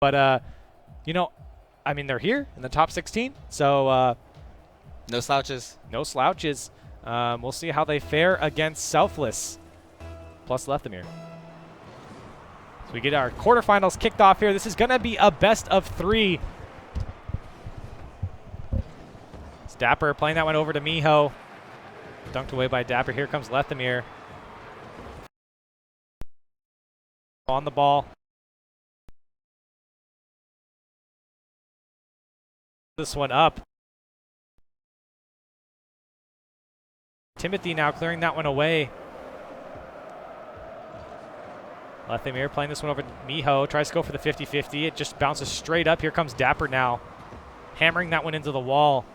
But, you know, I mean, they're here in the top 16, so no slouches. No slouches. We'll see how they fare against Selfless plus Lethamyr. So we get our quarterfinals kicked off here. This is going to be a best of 3. It's Dapper playing that one over to Miho. Dunked away by Dapper. Here comes Lethamyr. On the ball. This one up. Timothy now clearing that one away. Lethamyr playing this one over to Miho. Tries to go for the 50-50. It just bounces straight up. Here comes Dapper now. Hammering that one into the wall.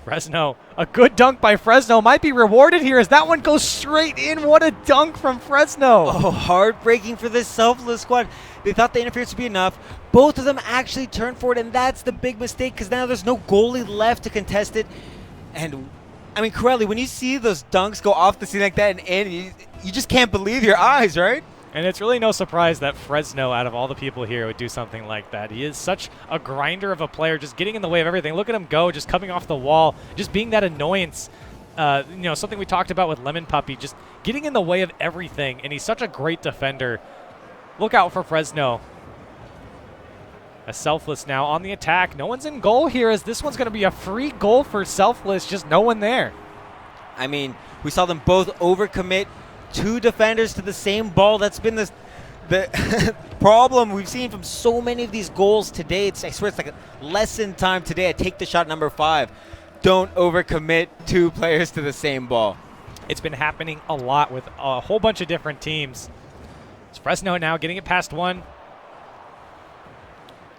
Fresno. A good dunk by Fresno. Might be rewarded here as that one goes straight in. What a dunk from Fresno. Oh, heartbreaking for this Selfless squad. They thought the interference would be enough. Both of them actually turned for it, and that's the big mistake because now there's no goalie left to contest it. And, I mean, Corelli, when you see those dunks go off the ceiling like that and in, you just can't believe your eyes, right? And it's really no surprise that Fresno, out of all the people here, would do something like that. He is such a grinder of a player, just getting in the way of everything. Look at him go, just coming off the wall, just being that annoyance. You know, something we talked about with Lemon Puppy, just getting in the way of everything. And he's such a great defender. Look out for Fresno. A Selfless now on the attack. No one's in goal here, as this one's going to be a free goal for Selfless. Just no one there. I mean, we saw them both overcommit. 2 defenders to the same ball. That's been the problem we've seen from so many of these goals today. I swear it's like a lesson time today. I take the shot number 5. Don't overcommit 2 players to the same ball. It's been happening a lot with a whole bunch of different teams. It's Fresno now getting it past one.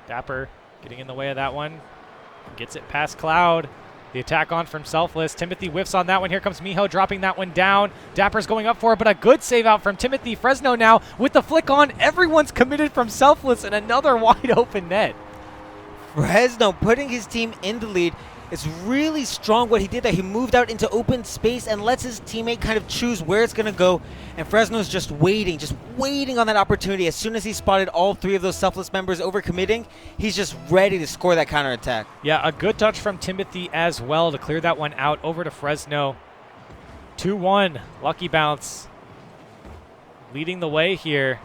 Dapper getting in the way of that one. Gets it past Cloud. The attack on from Selfless. Timothy whiffs on that one. Here comes Miho dropping that one down. Dapper's going up for it, but a good save out from Timothy. Fresno now with the flick on. Everyone's committed from Selfless and another wide open net. Fresno putting his team in the lead. It's really strong what he did there. He moved out into open space and lets his teammate kind of choose where it's going to go. And Fresno's just waiting on that opportunity. As soon as he spotted all 3 of those Selfless members overcommitting, he's just ready to score that counterattack. Yeah, a good touch from Timothy as well to clear that one out over to Fresno. 2-1, lucky bounce. Leading the way here.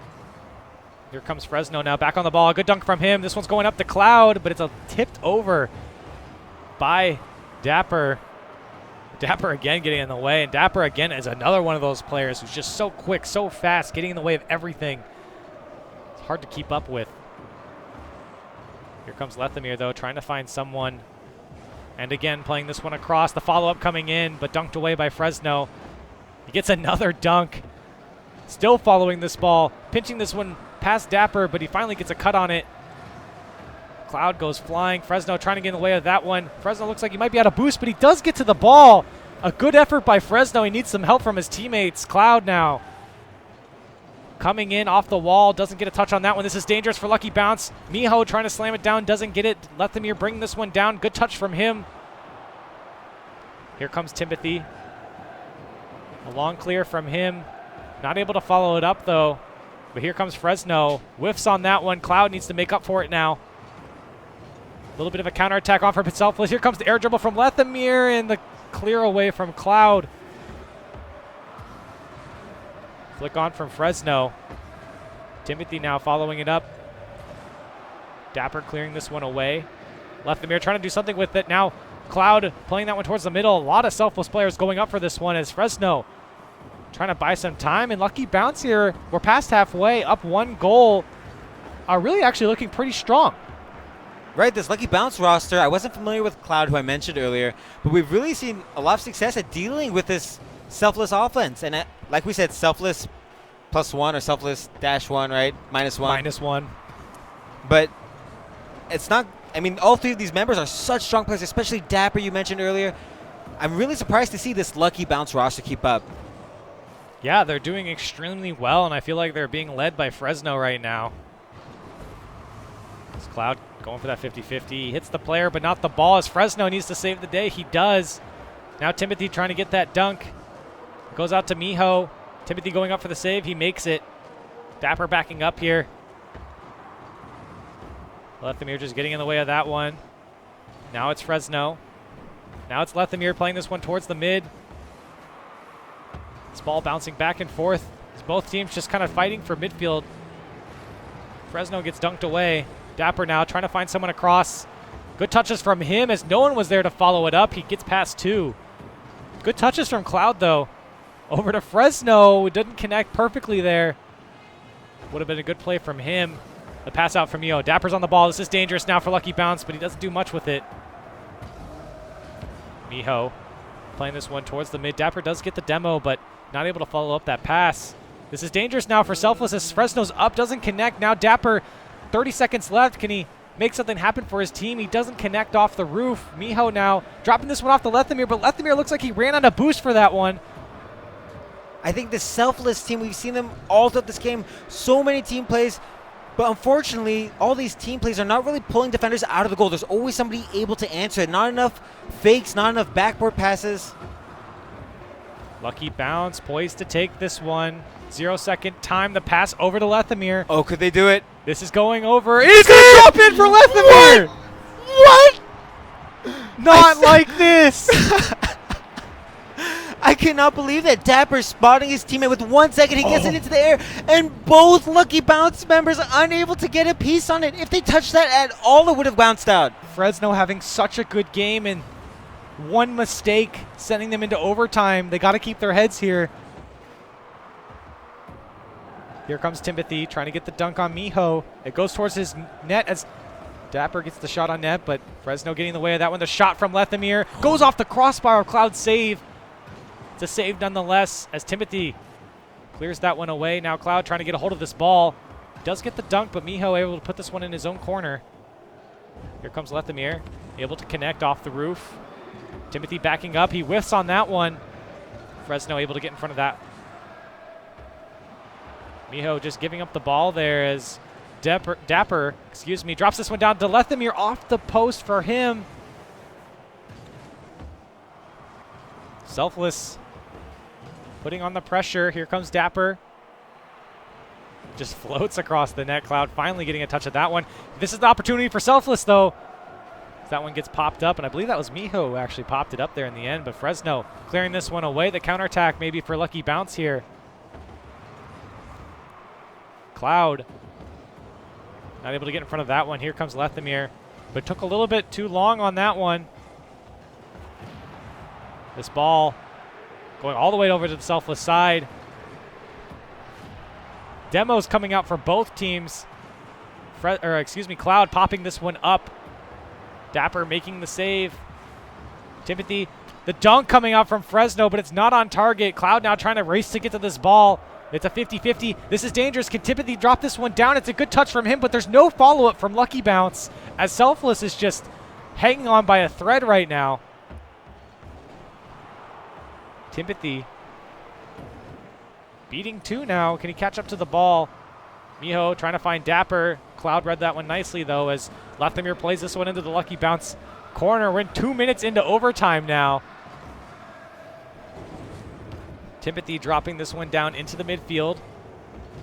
Here comes Fresno now back on the ball. Good dunk from him. This one's going up the Cloud, but it's tipped over by Dapper. Dapper again getting in the way, and Dapper again is another one of those players who's just so quick, so fast, getting in the way of everything. It's hard to keep up with. Here comes Lethamyr, though, trying to find someone. And again, playing this one across. The follow-up coming in, but dunked away by Fresno. He gets another dunk. Still following this ball, pinching this one past Dapper, but he finally gets a cut on it. Cloud goes flying. Fresno trying to get in the way of that one. Fresno looks like he might be out of boost, but he does get to the ball. A good effort by Fresno. He needs some help from his teammates. Cloud now coming in off the wall. Doesn't get a touch on that one. This is dangerous for lucky bounce. Miho trying to slam it down. Doesn't get it. Lethamyr bringing this one down. Good touch from him. Here comes Timothy. A long clear from him. Not able to follow it up, though. But here comes Fresno. Whiffs on that one. Cloud needs to make up for it now. A little bit of a counterattack on from Selfless. Here comes the air dribble from Lethamyr and the clear away from Cloud. Flick on from Fresno. Timothy now following it up. Dapper clearing this one away. Lethamyr trying to do something with it. Now Cloud playing that one towards the middle. A lot of Selfless players going up for this one as Fresno trying to buy some time. And lucky bounce here. We're past halfway, up 1 goal. Are really actually looking pretty strong. Right, this lucky bounce roster, I wasn't familiar with Cloud, who I mentioned earlier, but we've really seen a lot of success at dealing with this Selfless offense. And like we said, Selfless +1 or Selfless-1, right? -1. -1. But it's not, I mean, all 3 of these members are such strong players, especially Dapper, you mentioned earlier. I'm really surprised to see this lucky bounce roster keep up. Yeah, they're doing extremely well, and I feel like they're being led by Fresno right now. This Cloud going for that 50-50. He hits the player, but not the ball, as Fresno needs to save the day. He does. Now Timothy trying to get that dunk. Goes out to Miho. Timothy going up for the save. He makes it. Dapper backing up here. Lethamyr just getting in the way of that one. Now it's Fresno. Now it's Lethamyr playing this one towards the mid. This ball bouncing back and forth. As both teams just kind of fighting for midfield. Fresno gets dunked away. Dapper now trying to find someone across. Good touches from him as no one was there to follow it up. He gets past two. Good touches from Cloud, though. Over to Fresno. Didn't connect perfectly there. Would have been a good play from him. The pass out from Miho. Dapper's on the ball. This is dangerous now for Lucky Bounce, but he doesn't do much with it. Miho playing this one towards the mid. Dapper does get the demo, but not able to follow up that pass. This is dangerous now for Selfless as Fresno's up. Doesn't connect. Now Dapper, 30 seconds left. Can he make something happen for his team? He doesn't connect off the roof. Miho now dropping this one off to Lethamyr, but Lethamyr looks like he ran on a boost for that one. I think the Selfless team, we've seen them all throughout this game. So many team plays. But unfortunately, all these team plays are not really pulling defenders out of the goal. There's always somebody able to answer it. Not enough fakes, not enough backboard passes. Lucky Bounce poised to take this one. 0-second time. The pass over to Lethamyr. Oh, could they do it? This is going over. It's going to drop in for Lethamyr! What? Not like this! I cannot believe that. Dapper spotting his teammate with 1 second. He gets it into the air, and both Lucky Bounce members are unable to get a piece on it. If they touched that at all, it would have bounced out. Fresno having such a good game, and one mistake sending them into overtime. They got to keep their heads here. Here comes Timothy trying to get the dunk on Miho. It goes towards his net as Dapper gets the shot on net, but Fresno getting in the way of that one. The shot from Lethamyr goes off the crossbar of Cloud's save. It's a save nonetheless as Timothy clears that one away. Now Cloud trying to get a hold of this ball. Does get the dunk, but Miho able to put this one in his own corner. Here comes Lethamyr, able to connect off the roof. Timothy backing up. He whiffs on that one. Fresno able to get in front of that. Miho just giving up the ball there as Dapper drops this one down to Lethamyr off the post for him. Selfless putting on the pressure. Here comes Dapper. Just floats across the net. Cloud finally getting a touch at that one. This is the opportunity for Selfless, though. That one gets popped up, and I believe that was Miho who actually popped it up there in the end, but Fresno clearing this one away. The counterattack maybe for Lucky Bounce here. Cloud not able to get in front of that one. Here comes Lethamyr, but took a little bit too long on that one. This ball going all the way over to the Selfless side. Demos coming out for both teams. Cloud popping this one up. Dapper making the save. Timothy, the dunk coming out from Fresno, but it's not on target. Cloud now trying to race to get to this ball. It's a 50-50. This is dangerous. Can Timothy drop this one down? It's a good touch from him, but there's no follow-up from Lucky Bounce as Selfless is just hanging on by a thread right now. Timothy beating two now. Can he catch up to the ball? Miho trying to find Dapper. Cloud read that one nicely, though, as Lethamyr plays this one into the Lucky Bounce corner. We're in 2 minutes into overtime now. Timothy dropping this one down into the midfield.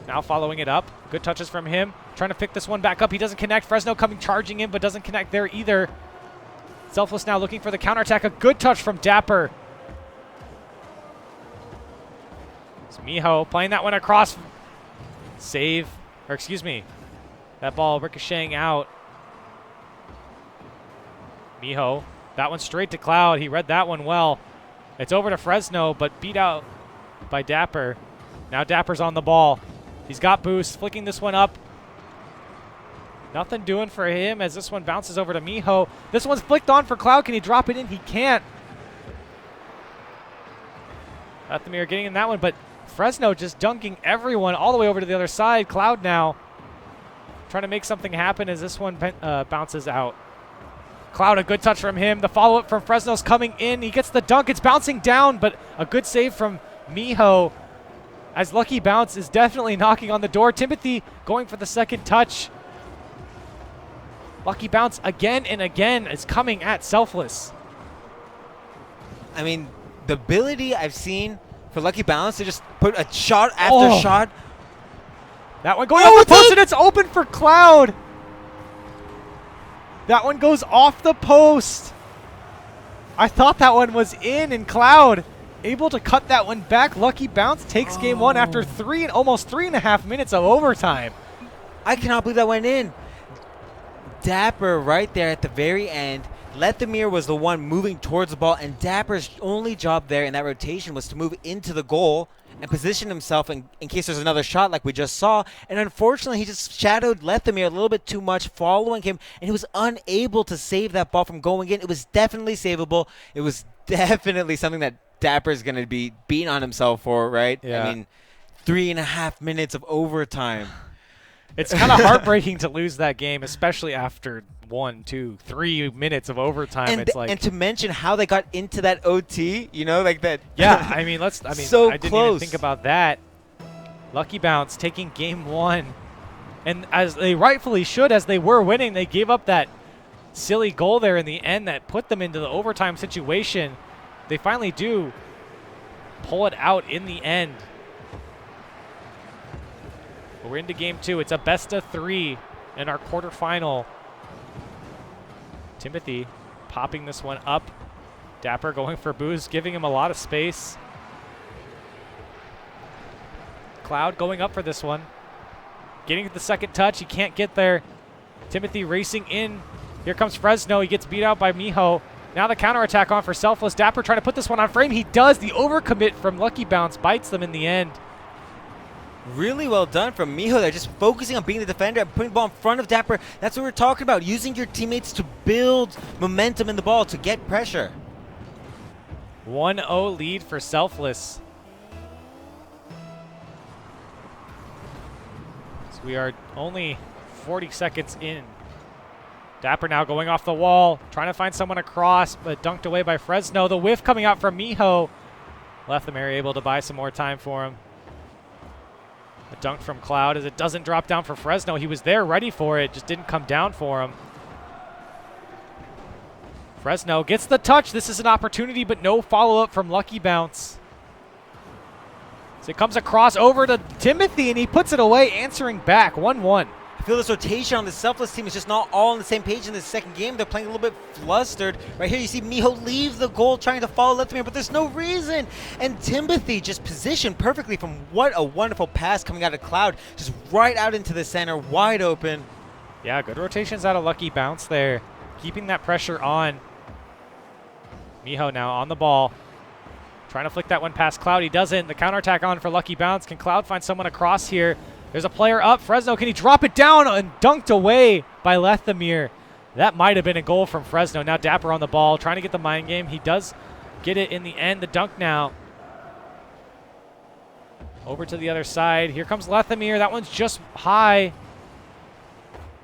Now following it up. Good touches from him. Trying to pick this one back up. He doesn't connect. Fresno coming charging in, but doesn't connect there either. Selfless now looking for the counterattack. A good touch from Dapper. It's Miho playing that one across. Save. Or excuse me. That ball ricocheting out. Miho. That one straight to Cloud. He read that one well. It's over to Fresno, but beat out by Dapper. Now Dapper's on the ball. He's got boost. Flicking this one up. Nothing doing for him as this one bounces over to Miho. This one's flicked on for Cloud. Can he drop it in? He can't. Lethamyr getting in that one, but Fresno just dunking everyone all the way over to the other side. Cloud now trying to make something happen as this one bounces out. Cloud, a good touch from him. The follow-up from Fresno's coming in. He gets the dunk. It's bouncing down, but a good save from Miho as Lucky Bounce is definitely knocking on the door. Timothy going for the second touch. Lucky Bounce again and again is coming at Selfless. I mean, the ability I've seen for Lucky Bounce to just put a shot after shot. That one going off the post, and it's open for Cloud. That one goes off the post. I thought that one was in, and Cloud able to cut that one back. Lucky Bounce takes game one after almost 3.5 minutes of overtime. I cannot believe that went in. Dapper right there at the very end. Lethamyr was the one moving towards the ball, and Dapper's only job there in that rotation was to move into the goal and position himself in case there's another shot like we just saw. And unfortunately, he just shadowed Lethamyr a little bit too much, following him, and he was unable to save that ball from going in. It was definitely savable. It was definitely something that Dapper's going to be beating on himself for, right? Yeah. I mean, 3.5 minutes of overtime. It's kind of heartbreaking to lose that game, especially after 1, 2, 3 minutes of overtime. And to mention how they got into that OT, you know, like that. Yeah, I mean, so I didn't close. even think about that. Lucky Bounce taking game one, and as they rightfully should, as they were winning, they gave up that silly goal there in the end that put them into the overtime situation. They finally do pull it out in the end. But we're into game two. It's a best of 3 in our quarterfinal. Timothy popping this one up. Dapper going for boost, giving him a lot of space. Cloud going up for this one. Getting the second touch. He can't get there. Timothy racing in. Here comes Fresno. He gets beat out by Miho. Now the counterattack on for Selfless. Dapper trying to put this one on frame. He does. The overcommit from Lucky Bounce bites them in the end. Really well done from Miho there, just focusing on being the defender and putting the ball in front of Dapper. That's what we're talking about, using your teammates to build momentum in the ball, to get pressure. 1-0 lead for Selfless. So we are only 40 seconds in. Dapper now going off the wall, trying to find someone across, but dunked away by Fresno. The whiff coming out from Miho. Lethamyr able to buy some more time for him. A dunk from Cloud as it doesn't drop down for Fresno. He was there ready for it, just didn't come down for him. Fresno gets the touch. This is an opportunity, but no follow-up from Lucky Bounce. So it comes across over to Timothy, and he puts it away, answering back. 1-1. I feel this rotation on the Selfless team is just not all on the same page in this second game. They're playing a little bit flustered. Right here you see Miho leave the goal trying to follow Lethamyr, but there's no reason. And Timothy just positioned perfectly from what a wonderful pass coming out of Cloud. Just right out into the center, wide open. Yeah, good rotations out of Lucky Bounce there. Keeping that pressure on. Miho now on the ball. Trying to flick that one past Cloud. He doesn't. The counterattack on for Lucky Bounce. Can Cloud find someone across here? There's a player up. Fresno, can he drop it down? And dunked away by Lethamyr. That might have been a goal from Fresno. Now Dapper on the ball, trying to get the mind game. He does get it in the end. The dunk now. Over to the other side. Here comes Lethamyr. That one's just high.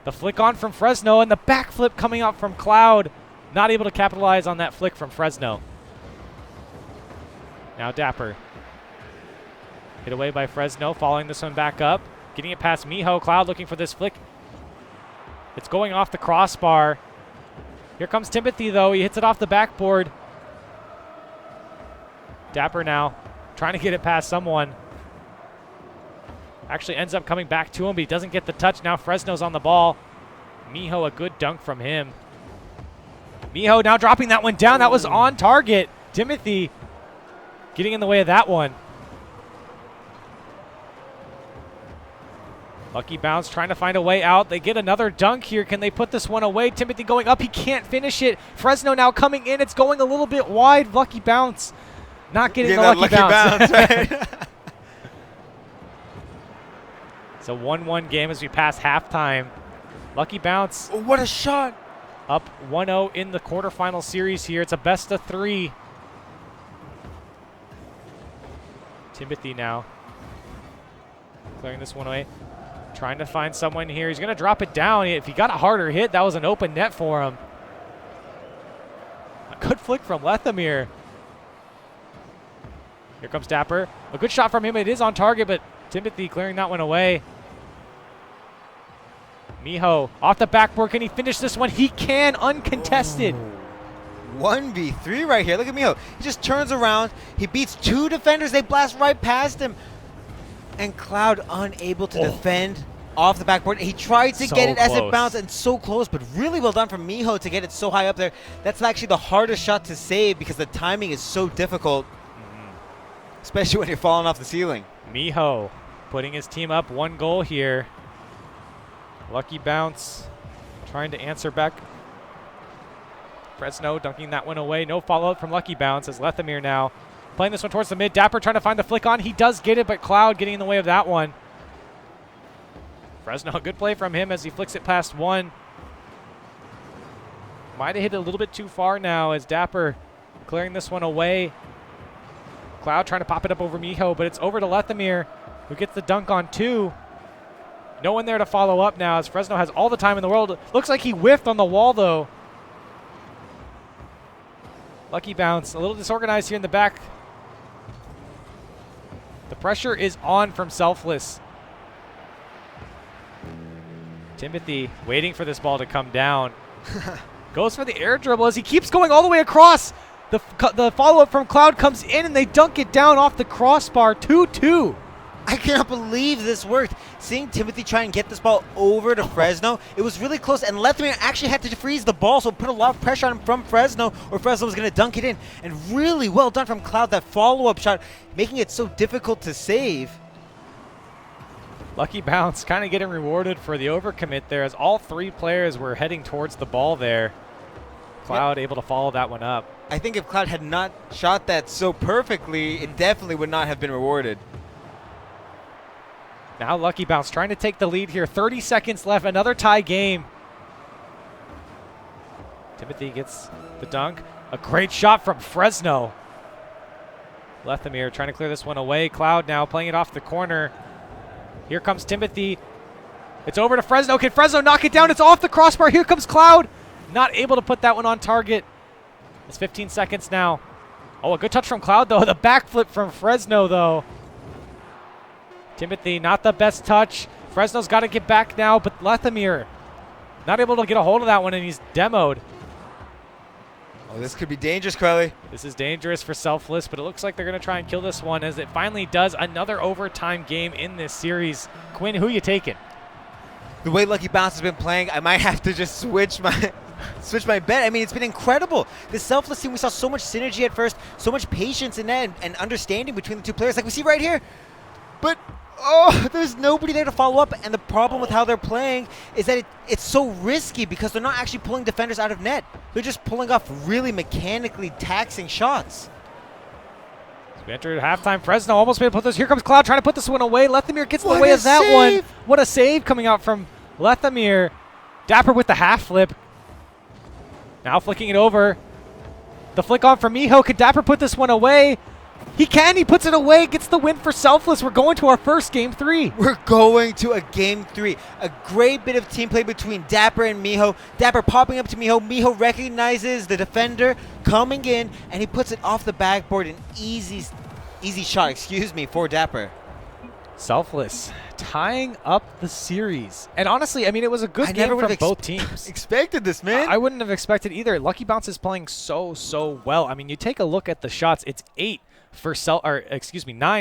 The flick on from Fresno, and the backflip coming out from Cloud. Not able to capitalize on that flick from Fresno. Now Dapper. Hit away by Fresno, following this one back up. Getting it past Miho. Cloud looking for this flick. It's going off the crossbar. Here comes Timothy, though. He hits it off the backboard. Dapper now trying to get it past someone. Actually ends up coming back to him, but he doesn't get the touch. Now Fresno's on the ball. Miho, a good dunk from him. Miho now dropping that one down. That was on target. Timothy getting in the way of that one. Lucky Bounce trying to find a way out. They get another dunk here. Can they put this one away? Timothy going up. He can't finish it. Fresno now coming in. It's going a little bit wide. Lucky Bounce not getting the lucky bounce. Right? It's a 1-1 game as we pass halftime. Lucky Bounce. Oh, what a shot. Up 1-0 in the quarterfinal series here. It's a best of 3. Timothy now clearing this one away. Trying to find someone here. He's going to drop it down. If he got a harder hit, that was an open net for him. A good flick from Lethamyr. Here comes Dapper. A good shot from him. It is on target, but Timothy clearing that one away. Miho off the backboard. Can he finish this one? He can, uncontested. 1v3 right here. Look at Miho. He just turns around. He beats 2 defenders. They blast right past him. And Cloud unable to defend. off the backboard. He tried to So get it as it close. bounced, and so close, but really well done from Miho to get it so high up there. That's actually the hardest shot to save because the timing is so difficult, especially when you're falling off the ceiling. Miho putting his team up 1 goal here. Lucky bounce, trying to answer back. Fresno dunking that one away. No follow-up from Lucky Bounce as Lethamyr now playing this one towards the mid. Dapper trying to find the flick on. He does get it, but Cloud getting in the way of that one. Fresno, good play from him as he flicks it past one. Might have hit it a little bit too far now as Dapper clearing this one away. Cloud trying to pop it up over Miho, but it's over to Lethamyr, who gets the dunk on 2. No one there to follow up now as Fresno has all the time in the world. Looks like he whiffed on the wall, though. Lucky bounce, a little disorganized here in the back. The pressure is on from Selfless. Timothy waiting for this ball to come down. Goes for the air dribble as he keeps going all the way across. The follow-up from Cloud comes in and they dunk it down off the crossbar. 2-2. I cannot believe this worked. Seeing Timothy try and get this ball over to Fresno, it was really close, and Lethamyr actually had to freeze the ball, so it put a lot of pressure on him from Fresno, or Fresno was going to dunk it in. And really well done from Cloud, that follow-up shot, making it so difficult to save. Lucky bounce, kind of getting rewarded for the overcommit there as all 3 players were heading towards the ball there. Cloud able to follow that one up. I think if Cloud had not shot that so perfectly, it definitely would not have been rewarded. Now Lucky Bounce trying to take the lead here. 30 seconds left, another tie game. Timothy gets the dunk. A great shot from Fresno. Lethamyr trying to clear this one away. Cloud now playing it off the corner. Here comes Timothy. It's over to Fresno. Can Fresno knock it down? It's off the crossbar. Here comes Cloud. Not able to put that one on target. It's 15 seconds now. Oh, a good touch from Cloud, though. The backflip from Fresno, though. Timothy, not the best touch. Fresno's got to get back now, but Lethamyr not able to get a hold of that one, and he's demoed. Oh, this could be dangerous, Crowley. This is dangerous for Selfless, but it looks like they're going to try and kill this one as it finally does. Another overtime game in this series. Quinn, who you taking? The way Lucky Bounce has been playing, I might have to just switch my bet. I mean, it's been incredible. This Selfless team, we saw so much synergy at first, so much patience in that, and understanding between the 2 players, like we see right here. But oh, there's nobody there to follow up, and the problem with how they're playing is that it's so risky because they're not actually pulling defenders out of net. They're just pulling off really mechanically taxing shots. So we entered halftime. Fresno almost made to put this. Here comes Cloud trying to put this one away. Lethamyr gets in the What way a of that save! one. What a save coming out from Lethamyr. Dapper with the half flip. Now flicking it over. The flick on from Miho. Could Dapper put this one away? He can. He puts it away. Gets the win for Selfless. We're going to our first game 3. We're going to a game 3. A great bit of team play between Dapper and Miho. Dapper popping up to Miho. Miho recognizes the defender coming in, and he puts it off the backboard. An easy shot, for Dapper. Selfless tying up the series. And honestly, I mean, it was a good game from both teams. Expected this, man. I wouldn't have expected either. Lucky Bounce is playing so well. I mean, you take a look at the shots. It's 9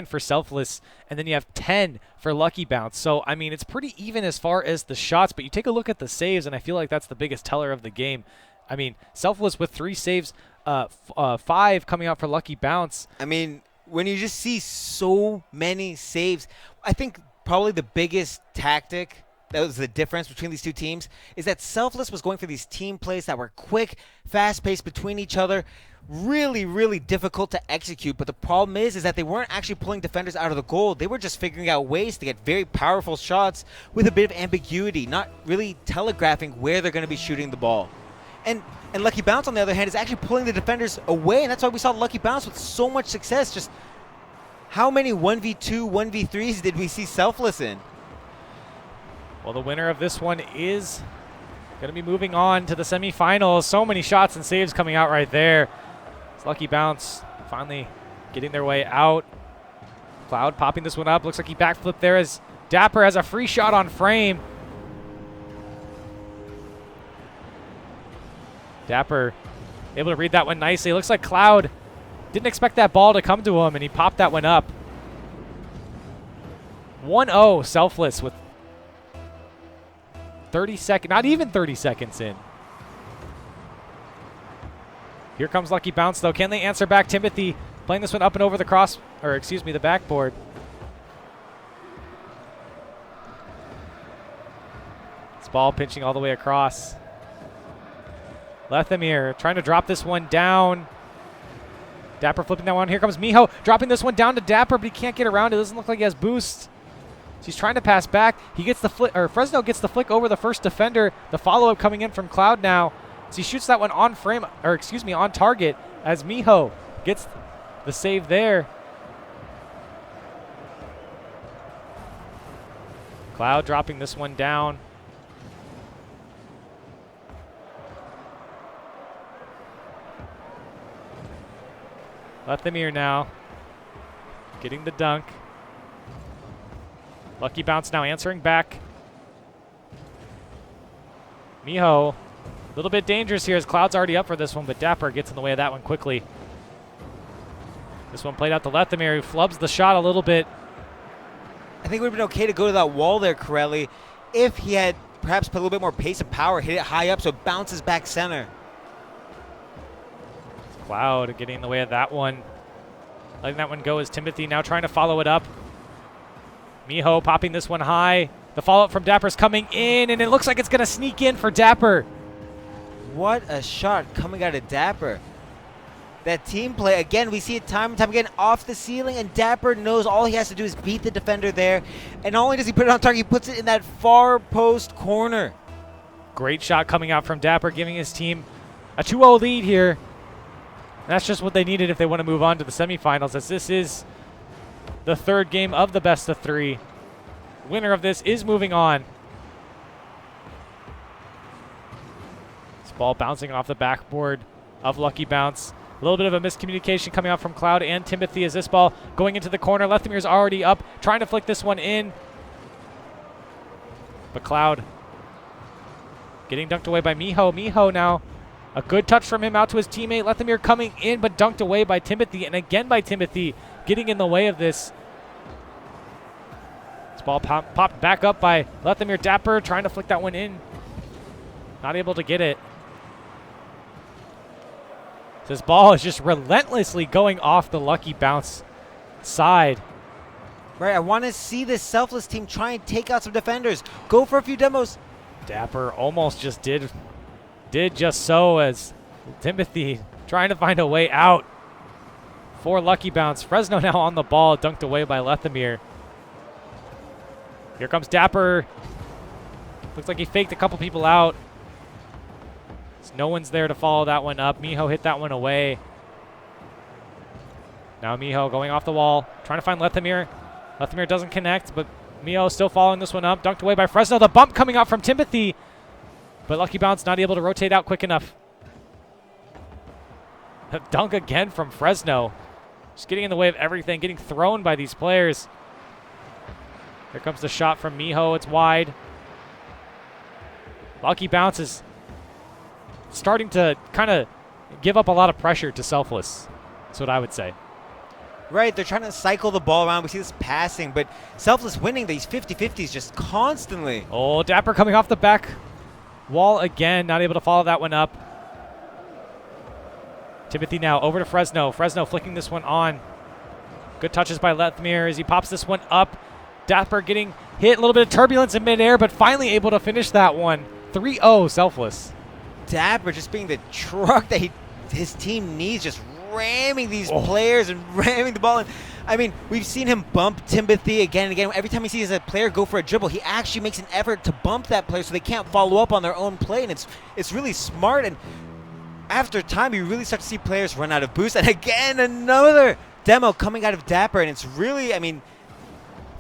for Selfless, and then you have 10 for Lucky Bounce. So, I mean, it's pretty even as far as the shots, but you take a look at the saves, and I feel like that's the biggest teller of the game. I mean, Selfless with 3 saves, 5 coming out for Lucky Bounce. I mean, when you just see so many saves, I think probably the biggest tactic that was the difference between these 2 teams is that Selfless was going for these team plays that were quick, fast-paced between each other, really difficult to execute. But the problem is that they weren't actually pulling defenders out of the goal. They were just figuring out ways to get very powerful shots with a bit of ambiguity, not really telegraphing where they're going to be shooting the ball. And Lucky Bounce, on the other hand, is actually pulling the defenders away, and that's why we saw Lucky Bounce with so much success. Just how many 1v2, 1v3s did we see Selfless in? Well, the winner of this one is going to be moving on to the semifinals. So many shots and saves coming out right there. It's Lucky Bounce finally getting their way out. Cloud popping this one up. Looks like he backflipped there as Dapper has a free shot on frame. Dapper able to read that one nicely. Looks like Cloud didn't expect that ball to come to him, and he popped that one up. 1-0 Selfless with not even 30 seconds in. Here comes Lucky Bounce, though. Can they answer back? Timothy playing this one up and over the backboard. This ball pinching all the way across. Lethamir trying to drop this one down. Dapper flipping that one. Here comes Miho dropping this one down to Dapper, but he can't get around it. Doesn't look like he has boost. So he's trying to pass back. He gets the flick, or Fresno gets the flick over the first defender. The follow-up coming in from Cloud now. So he shoots that one on target as Miho gets the save there. Cloud dropping this one down. Lethamir now getting the dunk. Lucky Bounce now answering back. Miho, a little bit dangerous here as Cloud's already up for this one, but Dapper gets in the way of that one quickly. This one played out to Lethamir, who flubs the shot a little bit. I think it would have been okay to go to that wall there, Corelli, if he had perhaps put a little bit more pace and power, hit it high up so it bounces back center. Cloud getting in the way of that one. Letting that one go is Timothy now trying to follow it up. Miho popping this one high. The follow-up from Dapper's coming in, and it looks like it's going to sneak in for Dapper. What a shot coming out of Dapper. That team play, again, we see it time and time again off the ceiling, and Dapper knows all he has to do is beat the defender there. And not only does he put it on target, he puts it in that far post corner. Great shot coming out from Dapper, giving his team a 2-0 lead here. And that's just what they needed if they want to move on to the semifinals, as this is the third game of the best of three. Winner of this is moving on. This ball bouncing off the backboard of Lucky Bounce. A little bit of a miscommunication coming out from Cloud and Timothy as this ball going into the corner. Lethamir's already up, trying to flick this one in. But Cloud getting dunked away by Miho. Miho now, a good touch from him out to his teammate. Lethamir coming in, but dunked away by Timothy, and again by Timothy, getting in the way of this. This ball popped back up by Lethamir. Dapper trying to flick that one in. Not able to get it. This ball is just relentlessly going off the Lucky Bounce side. Right, I want to see this Selfless team try and take out some defenders. Go for a few demos. Dapper almost just did just so, as Timothy trying to find a way out for Lucky Bounce. Fresno now on the ball, dunked away by Lethamir. Here comes Dapper. Looks like he faked a couple people out. No one's there to follow that one up. Miho hit that one away. Now Miho going off the wall, trying to find Lethamir. Lethamir doesn't connect, but Miho still following this one up. Dunked away by Fresno. The bump coming out from Timothy, but Lucky Bounce not able to rotate out quick enough. A dunk again from Fresno. Just getting in the way of everything, getting thrown by these players. Here comes the shot from Miho. It's wide. Lucky Bounce is starting to kind of give up a lot of pressure to Selfless. That's what I would say. Right, they're trying to cycle the ball around. We see this passing, but Selfless winning these 50-50s just constantly. Oh, Dapper coming off the back wall again. Not able to follow that one up. Timothy now over to Fresno. Fresno flicking this one on. Good touches by Lethamir as he pops this one up. Dapper getting hit. A little bit of turbulence in midair, but finally able to finish that one. 3-0 Selfless. Dapper just being the truck that his team needs, just ramming these players and ramming the ball in. I mean, we've seen him bump Timothy again and again. Every time he sees a player go for a dribble, he actually makes an effort to bump that player so they can't follow up on their own play, and it's really smart. And after time, you really start to see players run out of boost. And again, another demo coming out of Dapper, and it's really, I mean,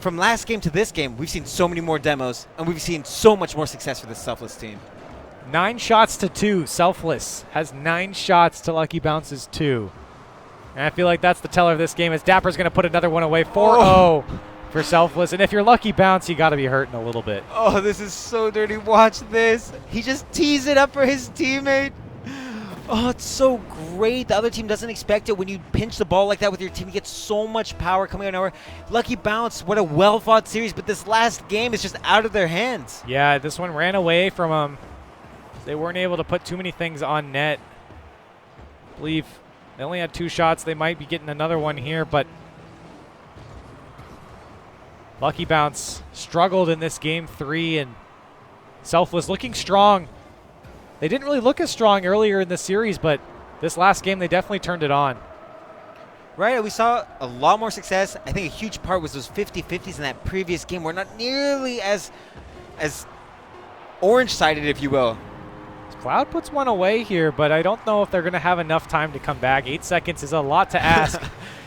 from last game to this game, we've seen so many more demos, and we've seen so much more success for this Selfless team. 9 shots to 2. Selfless has 9 shots to Lucky Bounce's 2. And I feel like that's the teller of this game, as Dapper's going to put another one away. 4-0 for Selfless. And if you're Lucky Bounce, you got to be hurting a little bit. Oh, this is so dirty. Watch this. He just tees it up for his teammate. Oh, it's so great. The other team doesn't expect it. When you pinch the ball like that with your team, you get so much power coming out of nowhere. Lucky bounce. What a well-fought series. But this last game is just out of their hands. Yeah, this one ran away from them. They weren't able to put too many things on net. I believe they only had 2 shots. They might be getting another one here, but Lucky Bounce struggled in this game 3, and Selfless looking strong. They didn't really look as strong earlier in the series, but this last game they definitely turned it on. Right, we saw a lot more success. I think a huge part was those 50-50s in that previous game. We're not nearly as orange-sided, if you will. Cloud puts one away here, but I don't know if they're going to have enough time to come back. 8 seconds is a lot to ask.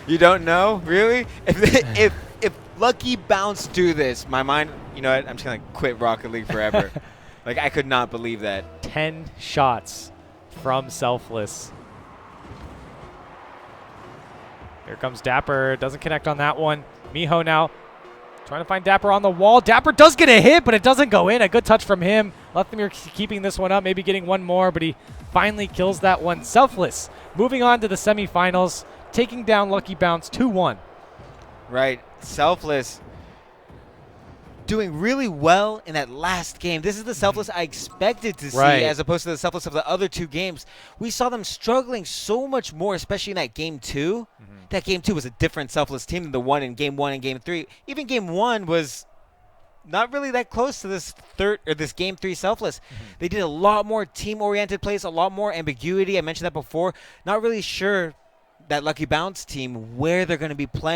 You don't know? Really? If Lucky Bounce do this, my mind, you know what? I'm just going to quit Rocket League forever. Like, I could not believe that. 10 shots from Selfless. Here comes Dapper. Doesn't connect on that one. Miho now trying to find Dapper on the wall. Dapper does get a hit, but it doesn't go in. A good touch from him. Lethamyr keeping this one up, maybe getting one more, but he finally kills that one. Selfless moving on to the semifinals, taking down Lucky Bounce 2-1. Right. Selfless doing really well in that last game. This is the Selfless I expected to see, as opposed to the Selfless of the other 2 games. We saw them struggling so much more, especially in that game 2. That game 2 was a different Selfless team than the one in game 1 and game 3. Even game 1 was not really that close to this game 3 Selfless. They did a lot more team-oriented plays, a lot more ambiguity. I mentioned that before. Not really sure, that Lucky Bounce team, where they're going to be playing.